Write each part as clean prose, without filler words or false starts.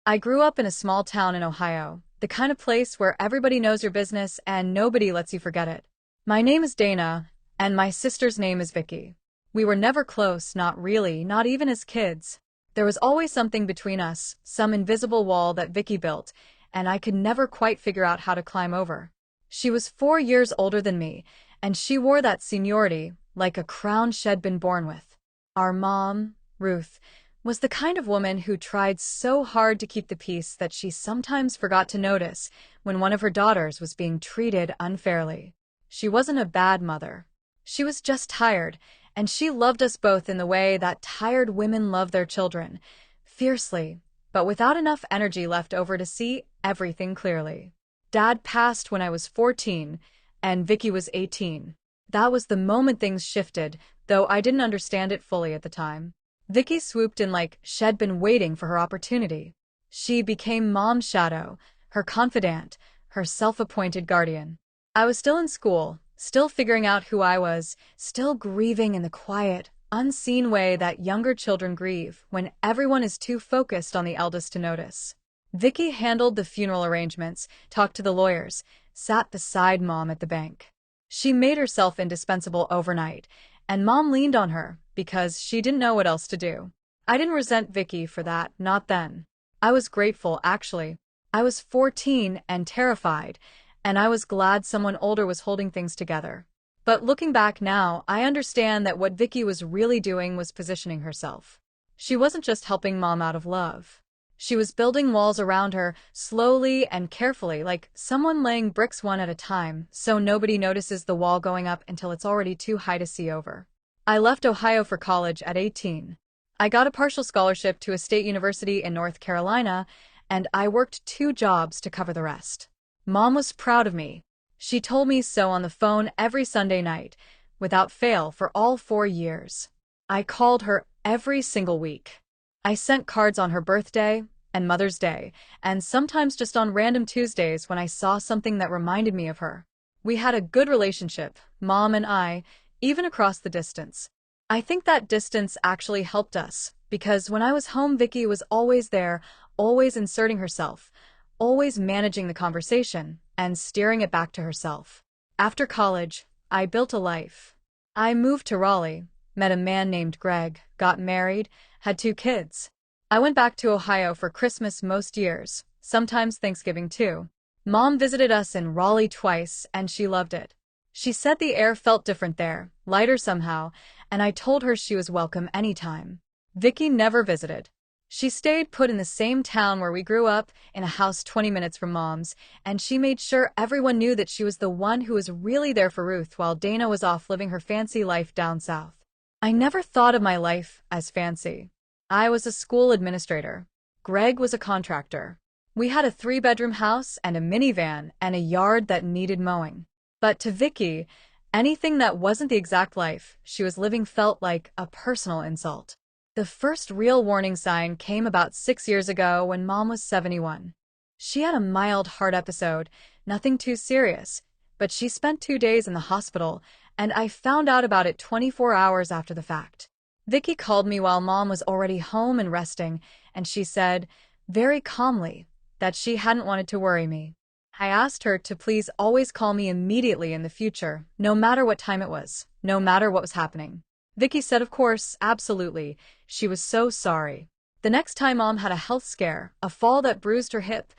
I grew up in a small town in Ohio, the kind of place where everybody knows your business and nobody lets you forget it. My name is Dana, and my sister's name is Vicki. We were never close, not really, not even as kids. There was always something between us, some invisible wall that Vicki built, and I could never quite figure out how to climb over. She was 4 years older than me, and she wore that seniority like a crown she'd been born with. Our mom, Ruth, was the kind of woman who tried so hard to keep the peace that she sometimes forgot to notice when one of her daughters was being treated unfairly. She wasn't a bad mother. She was just tired, and she loved us both in the way that tired women love their children, fiercely, but without enough energy left over to see everything clearly. Dad passed when I was 14, and Vicki was 18. That was the moment things shifted, though I didn't understand it fully at the time. Vicki swooped in like she'd been waiting for her opportunity. She became Mom's shadow, her confidant, her self-appointed guardian. I was still in school, still figuring out who I was, still grieving in the quiet, unseen way that younger children grieve when everyone is too focused on the eldest to notice. Vicki handled the funeral arrangements, talked to the lawyers, sat beside Mom at the bank. She made herself indispensable overnight, and Mom leaned on her because she didn't know what else to do. I didn't resent Vicki for that, not then. I was grateful, actually. I was 14 and terrified, and I was glad someone older was holding things together. But looking back now, I understand that what Vicki was really doing was positioning herself. She wasn't just helping Mom out of love. She was building walls around her, slowly and carefully, like someone laying bricks one at a time, so nobody notices the wall going up until it's already too high to see over. I left Ohio for college at 18. I got a partial scholarship to a state university in North Carolina, and I worked 2 jobs to cover the rest. Mom was proud of me. She told me so on the phone every Sunday night, without fail for all 4 years. I called her every single week. I sent cards on her birthday and Mother's Day, and sometimes just on random Tuesdays when I saw something that reminded me of her. We had a good relationship, Mom and I, even across the distance. I think that distance actually helped us, because when I was home, Vicki was always there, always inserting herself, always managing the conversation, and steering it back to herself. After college, I built a life. I moved to Raleigh, met a man named Greg, got married, had 2 kids. I went back to Ohio for Christmas most years, sometimes Thanksgiving too. Mom visited us in Raleigh twice, and she loved it. She said the air felt different there, lighter somehow, and I told her she was welcome anytime. Vicki never visited. She stayed put in the same town where we grew up, in a house 20 minutes from Mom's, and she made sure everyone knew that she was the one who was really there for Ruth while Dana was off living her fancy life down south. I never thought of my life as fancy. I was a school administrator. Greg was a contractor. We had a 3-bedroom house and a minivan and a yard that needed mowing. But to Vicki, anything that wasn't the exact life she was living felt like a personal insult. The first real warning sign came about 6 years ago when Mom was 71. She had a mild heart episode, nothing too serious, but she spent 2 days in the hospital, and I found out about it 24 hours after the fact. Vicki called me while Mom was already home and resting, and she said, very calmly, that she hadn't wanted to worry me. I asked her to please always call me immediately in the future, no matter what time it was, no matter what was happening. Vicki said of course, absolutely, she was so sorry. The next time Mom had a health scare, a fall that bruised her hip,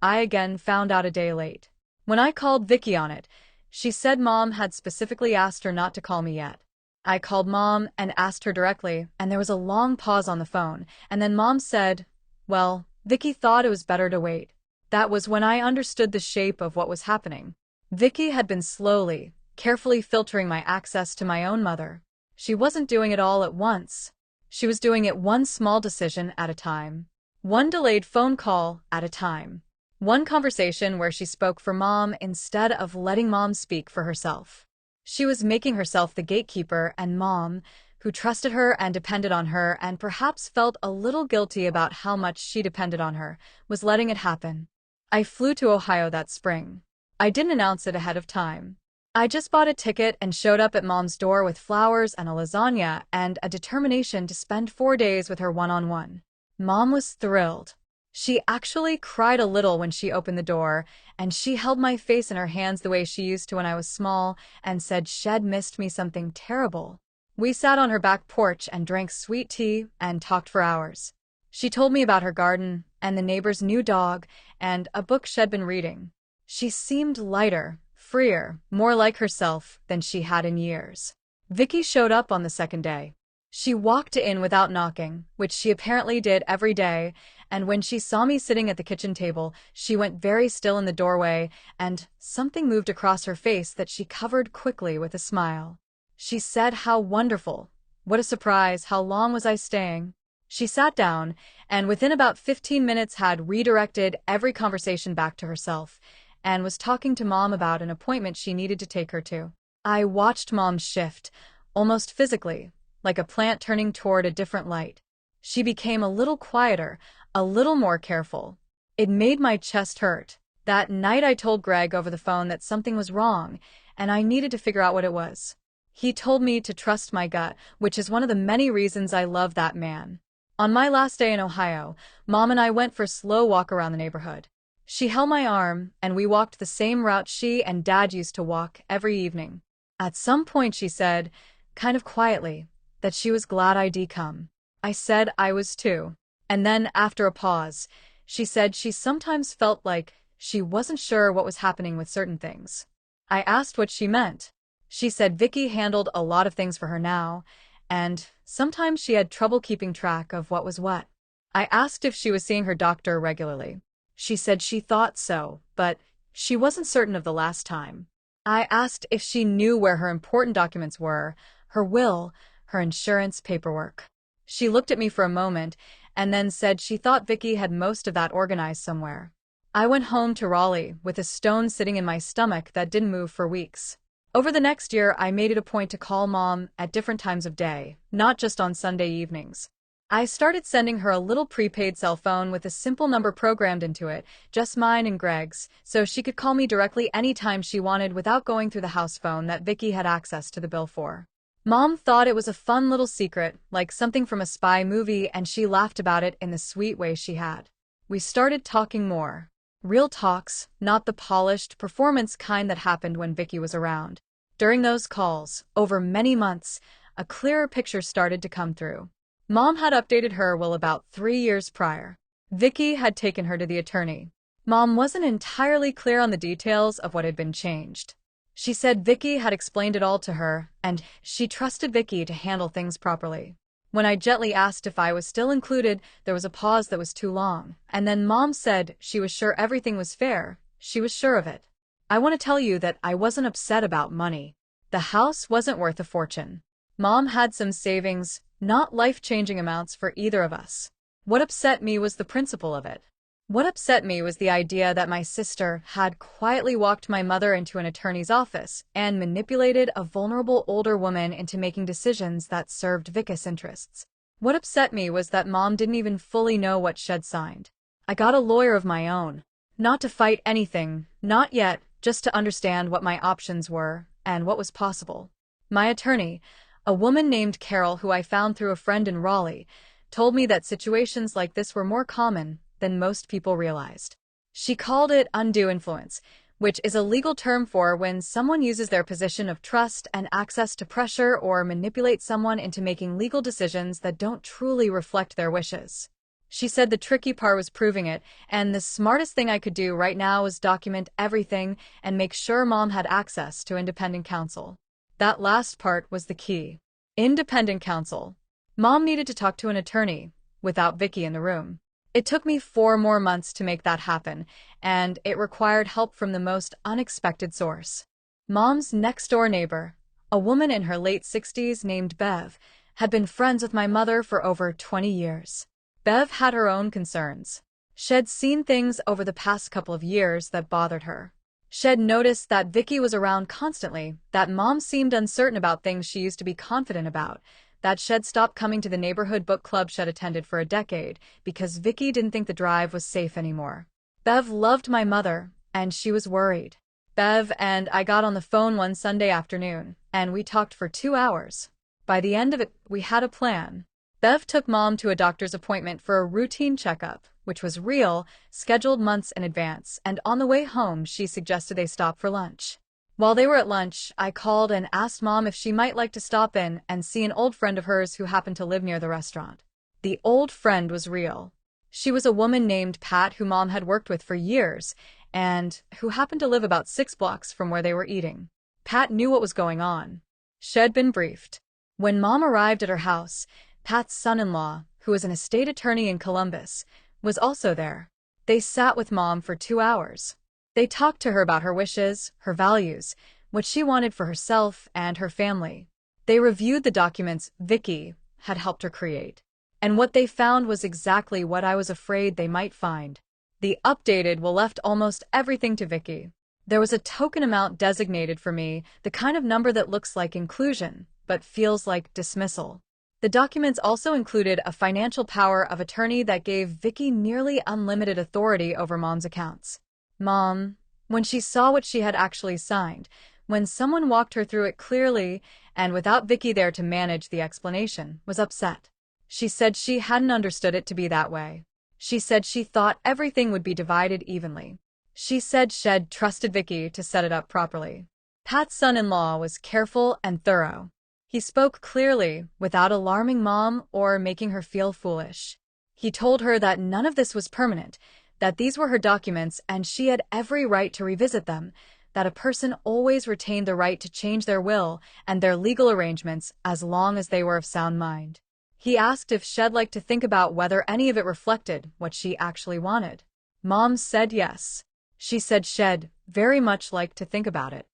I again found out a day late. When I called Vicki on it, she said Mom had specifically asked her not to call me yet. I called Mom and asked her directly, and there was a long pause on the phone, and then Mom said, well, Vicki thought it was better to wait. That was when I understood the shape of what was happening. Vicki had been slowly, carefully filtering my access to my own mother. She wasn't doing it all at once. She was doing it one small decision at a time. One delayed phone call at a time. One conversation where she spoke for Mom instead of letting Mom speak for herself. She was making herself the gatekeeper, and Mom, who trusted her and depended on her and perhaps felt a little guilty about how much she depended on her, was letting it happen. I flew to Ohio that spring. I didn't announce it ahead of time. I just bought a ticket and showed up at Mom's door with flowers and a lasagna and a determination to spend 4 days with her one-on-one. Mom was thrilled. She actually cried a little when she opened the door, and she held my face in her hands the way she used to when I was small, and said Shed missed me something terrible. We sat on her back porch and drank sweet tea and talked for hours. She told me about her garden, and the neighbor's new dog, and a book she'd been reading. She seemed lighter, freer, more like herself than she had in years. Vicki showed up on the second day. She walked in without knocking, which she apparently did every day, and when she saw me sitting at the kitchen table, she went very still in the doorway, and something moved across her face that she covered quickly with a smile. She said how wonderful. What a surprise, how long was I staying? She sat down, and within about 15 minutes had redirected every conversation back to herself, and was talking to Mom about an appointment she needed to take her to. I watched Mom shift, almost physically, like a plant turning toward a different light. She became a little quieter, a little more careful. It made my chest hurt. That night I told Greg over the phone that something was wrong, and I needed to figure out what it was. He told me to trust my gut, which is one of the many reasons I love that man. On my last day in Ohio, Mom and I went for a slow walk around the neighborhood. She held my arm, and we walked the same route she and Dad used to walk every evening. At some point she said, kind of quietly, that she was glad I'd come. I said I was too. And then, after a pause, she said she sometimes felt like she wasn't sure what was happening with certain things. I asked what she meant. She said Vicki handled a lot of things for her now, and sometimes she had trouble keeping track of what was what. I asked if she was seeing her doctor regularly. She said she thought so, but she wasn't certain of the last time. I asked if she knew where her important documents were, her will, her insurance paperwork. She looked at me for a moment and then said she thought Vicki had most of that organized somewhere. I went home to Raleigh with a stone sitting in my stomach that didn't move for weeks. Over the next year, I made it a point to call Mom at different times of day, not just on Sunday evenings. I started sending her a little prepaid cell phone with a simple number programmed into it, just mine and Greg's, so she could call me directly anytime she wanted without going through the house phone that Vicki had access to the bill for. Mom thought it was a fun little secret, like something from a spy movie, and she laughed about it in the sweet way she had. We started talking more. Real talks, not the polished, performance kind that happened when Vicki was around. During those calls, over many months, a clearer picture started to come through. Mom had updated her will about 3 years prior. Vicki had taken her to the attorney. Mom wasn't entirely clear on the details of what had been changed. She said Vicki had explained it all to her, and she trusted Vicki to handle things properly. When I gently asked if I was still included, there was a pause that was too long, and then Mom said she was sure everything was fair. She was sure of it. I want to tell you that I wasn't upset about money. The house wasn't worth a fortune. Mom had some savings, not life-changing amounts for either of us. What upset me was the principle of it. What upset me was the idea that my sister had quietly walked my mother into an attorney's office and manipulated a vulnerable older woman into making decisions that served Vicki's interests. What upset me was that Mom didn't even fully know what she'd signed. I got a lawyer of my own. Not to fight anything, not yet, just to understand what my options were and what was possible. My attorney, a woman named Carol who I found through a friend in Raleigh, told me that situations like this were more common than most people realized. She called it undue influence, which is a legal term for when someone uses their position of trust and access to pressure or manipulate someone into making legal decisions that don't truly reflect their wishes. She said the tricky part was proving it, and the smartest thing I could do right now was document everything and make sure Mom had access to independent counsel. That last part was the key. Independent counsel. Mom needed to talk to an attorney, without Vicki in the room. It took me 4 more months to make that happen, and it required help from the most unexpected source. Mom's next-door neighbor, a woman in her late 60s named Bev, had been friends with my mother for over 20 years. Bev had her own concerns. She'd seen things over the past couple of years that bothered her. She'd noticed that Vicki was around constantly, that Mom seemed uncertain about things she used to be confident about, that she'd stopped coming to the neighborhood book club she'd attended for a decade because Vicki didn't think the drive was safe anymore. Bev loved my mother, and she was worried. Bev and I got on the phone one Sunday afternoon, and we talked for 2 hours. By the end of it, we had a plan. Bev took Mom to a doctor's appointment for a routine checkup, which was real, scheduled months in advance, and on the way home she suggested they stop for lunch. While they were at lunch, I called and asked Mom if she might like to stop in and see an old friend of hers who happened to live near the restaurant. The old friend was real. She was a woman named Pat who Mom had worked with for years and who happened to live about 6 blocks from where they were eating. Pat knew what was going on. She'd been briefed. When Mom arrived at her house, Pat's son-in-law, who was an estate attorney in Columbus, was also there. They sat with Mom for 2 hours. They talked to her about her wishes, her values, what she wanted for herself and her family. They reviewed the documents Vicki had helped her create. And what they found was exactly what I was afraid they might find. The updated will left almost everything to Vicki. There was a token amount designated for me, the kind of number that looks like inclusion, but feels like dismissal. The documents also included a financial power of attorney that gave Vicki nearly unlimited authority over Mom's accounts. Mom, when she saw what she had actually signed, when someone walked her through it clearly and without Vicki there to manage the explanation, was upset. She said she hadn't understood it to be that way. She said she thought everything would be divided evenly. She said she'd trusted Vicki to set it up properly. Pat's son-in-law was careful and thorough. He spoke clearly, without alarming Mom or making her feel foolish. He told her that none of this was permanent, that these were her documents and she had every right to revisit them, that a person always retained the right to change their will and their legal arrangements as long as they were of sound mind. He asked if she'd like to think about whether any of it reflected what she actually wanted. Mom said yes. She said she'd very much like to think about it.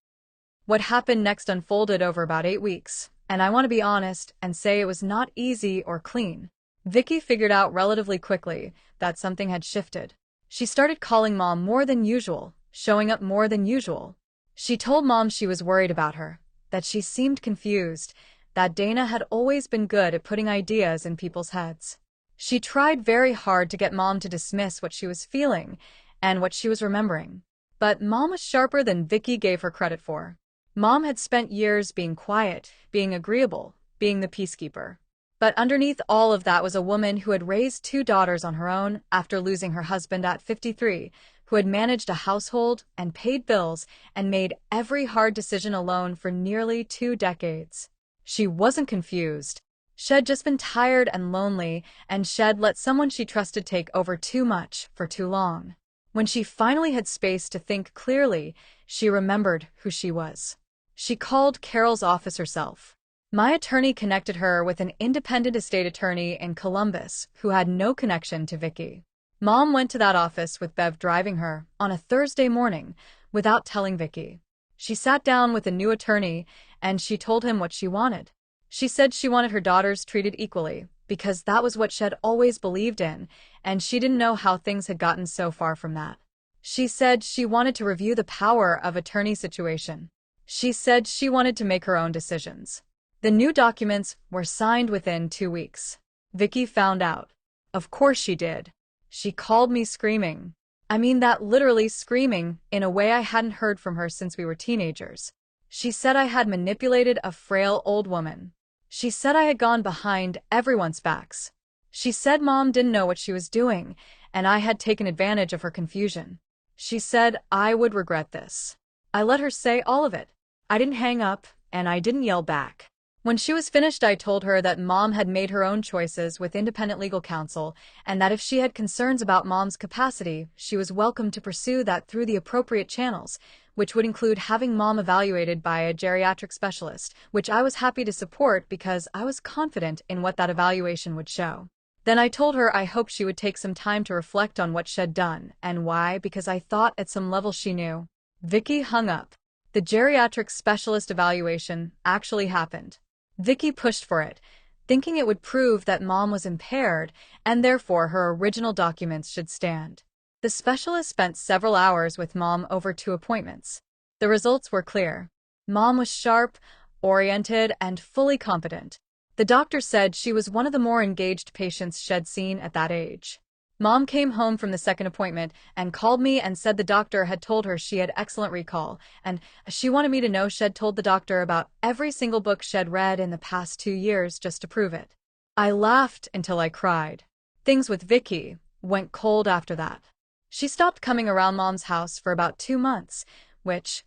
What happened next unfolded over about 8 weeks, and I want to be honest and say it was not easy or clean. Vicki figured out relatively quickly that something had shifted. She started calling Mom more than usual, showing up more than usual. She told Mom she was worried about her, that she seemed confused, that Dana had always been good at putting ideas in people's heads. She tried very hard to get Mom to dismiss what she was feeling and what she was remembering. But Mom was sharper than Vicki gave her credit for. Mom had spent years being quiet, being agreeable, being the peacekeeper. But underneath all of that was a woman who had raised 2 daughters on her own after losing her husband at 53, who had managed a household and paid bills and made every hard decision alone for nearly 2 decades. She wasn't confused. She'd just been tired and lonely, and she'd let someone she trusted take over too much for too long. When she finally had space to think clearly, she remembered who she was. She called Carol's office herself. My attorney connected her with an independent estate attorney in Columbus who had no connection to Vicki. Mom went to that office with Bev driving her on a Thursday morning without telling Vicki. She sat down with a new attorney and she told him what she wanted. She said she wanted her daughters treated equally because that was what she'd always believed in, and she didn't know how things had gotten so far from that. She said she wanted to review the power of attorney situation. She said she wanted to make her own decisions. The new documents were signed within 2 weeks. Vicki found out. Of course she did. She called me screaming. I mean that literally screaming in a way I hadn't heard from her since we were teenagers. She said I had manipulated a frail old woman. She said I had gone behind everyone's backs. She said Mom didn't know what she was doing, and I had taken advantage of her confusion. She said I would regret this. I let her say all of it. I didn't hang up, and I didn't yell back. When she was finished, I told her that Mom had made her own choices with independent legal counsel, and that if she had concerns about Mom's capacity, she was welcome to pursue that through the appropriate channels, which would include having Mom evaluated by a geriatric specialist, which I was happy to support because I was confident in what that evaluation would show. Then I told her I hoped she would take some time to reflect on what she'd done and why, because I thought at some level she knew. Vicki hung up. The geriatric specialist evaluation actually happened. Vicki pushed for it, thinking it would prove that Mom was impaired and therefore her original documents should stand. The specialist spent several hours with Mom over 2 appointments. The results were clear. Mom was sharp, oriented, and fully competent. The doctor said she was one of the more engaged patients she'd seen at that age. Mom came home from the second appointment and called me and said the doctor had told her she had excellent recall, and she wanted me to know she'd told the doctor about every single book she'd read in the past 2 years just to prove it. I laughed until I cried. Things with Vicki, went cold after that. She stopped coming around Mom's house for about 2 months, which,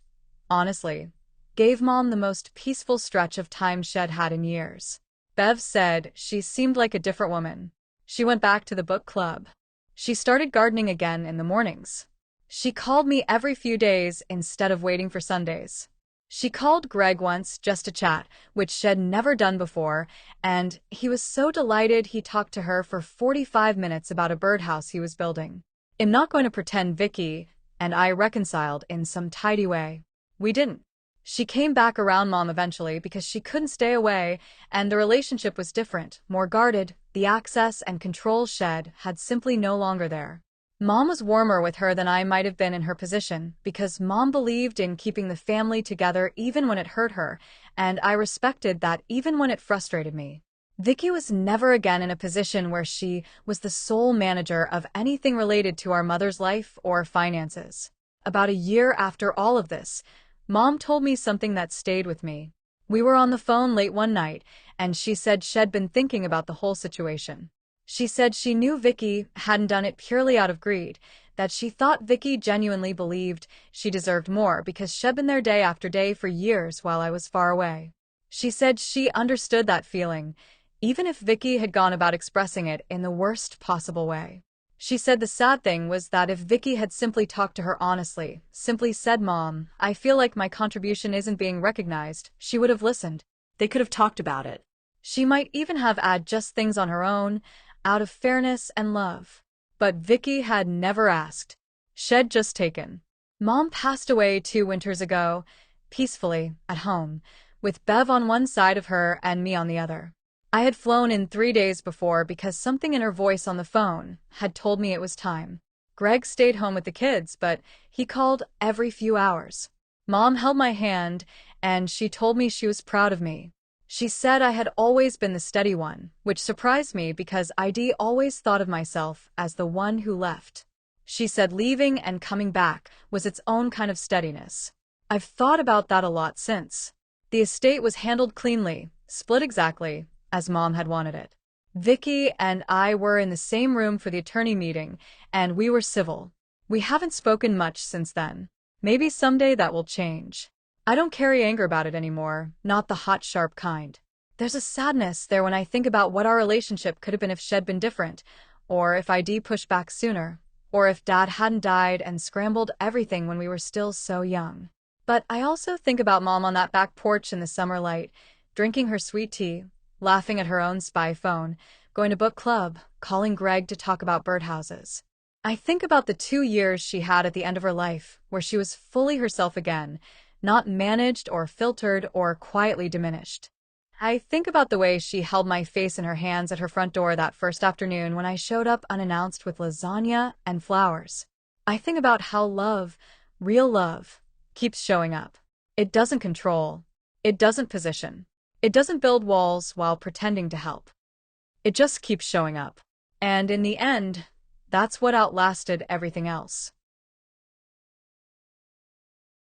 honestly, gave Mom the most peaceful stretch of time she'd had in years. Bev said she seemed like a different woman. She went back to the book club. She started gardening again in the mornings. She called me every few days instead of waiting for Sundays. She called Greg once just to chat, which she'd never done before, and he was so delighted he talked to her for 45 minutes about a birdhouse he was building. I'm not going to pretend Vicki and I reconciled in some tidy way. We didn't. She came back around Mom eventually because she couldn't stay away, and the relationship was different, more guarded. The access and control shed had simply no longer there. Mom was warmer with her than I might have been in her position, because Mom believed in keeping the family together even when it hurt her, and I respected that even when it frustrated me. Vicki was never again in a position where she was the sole manager of anything related to our mother's life or finances. About a year after all of this, Mom told me something that stayed with me. We were on the phone late one night, and she said she'd been thinking about the whole situation. She said she knew Vicki hadn't done it purely out of greed, that she thought Vicki genuinely believed she deserved more because she'd been there day after day for years while I was far away. She said she understood that feeling, even if Vicki had gone about expressing it in the worst possible way. She said the sad thing was that if Vicki had simply talked to her honestly, simply said, "Mom, I feel like my contribution isn't being recognized," she would have listened. They could have talked about it. She might even have added just things on her own, out of fairness and love. But Vicki had never asked. She'd just taken. Mom passed away 2 winters ago, peacefully, at home, with Bev on one side of her and me on the other. I had flown in 3 days before because something in her voice on the phone had told me it was time. Greg stayed home with the kids, but he called every few hours. Mom held my hand, and she told me she was proud of me. She said I had always been the steady one, which surprised me because I'd always thought of myself as the one who left. She said leaving and coming back was its own kind of steadiness. I've thought about that a lot since. The estate was handled cleanly, split exactly as Mom had wanted it. Vicki and I were in the same room for the attorney meeting, and we were civil. We haven't spoken much since then. Maybe someday that will change. I don't carry anger about it anymore, not the hot, sharp kind. There's a sadness there when I think about what our relationship could have been if she'd been different, or if I'd pushed back sooner, or if Dad hadn't died and scrambled everything when we were still so young. But I also think about Mom on that back porch in the summer light, drinking her sweet tea, laughing at her own spy phone, going to book club, calling Greg to talk about birdhouses. I think about the 2 years she had at the end of her life, where she was fully herself again, not managed or filtered or quietly diminished. I think about the way she held my face in her hands at her front door that first afternoon when I showed up unannounced with lasagna and flowers. I think about how love, real love, keeps showing up. It doesn't control. It doesn't position. It doesn't build walls while pretending to help. It just keeps showing up. And in the end, that's what outlasted everything else.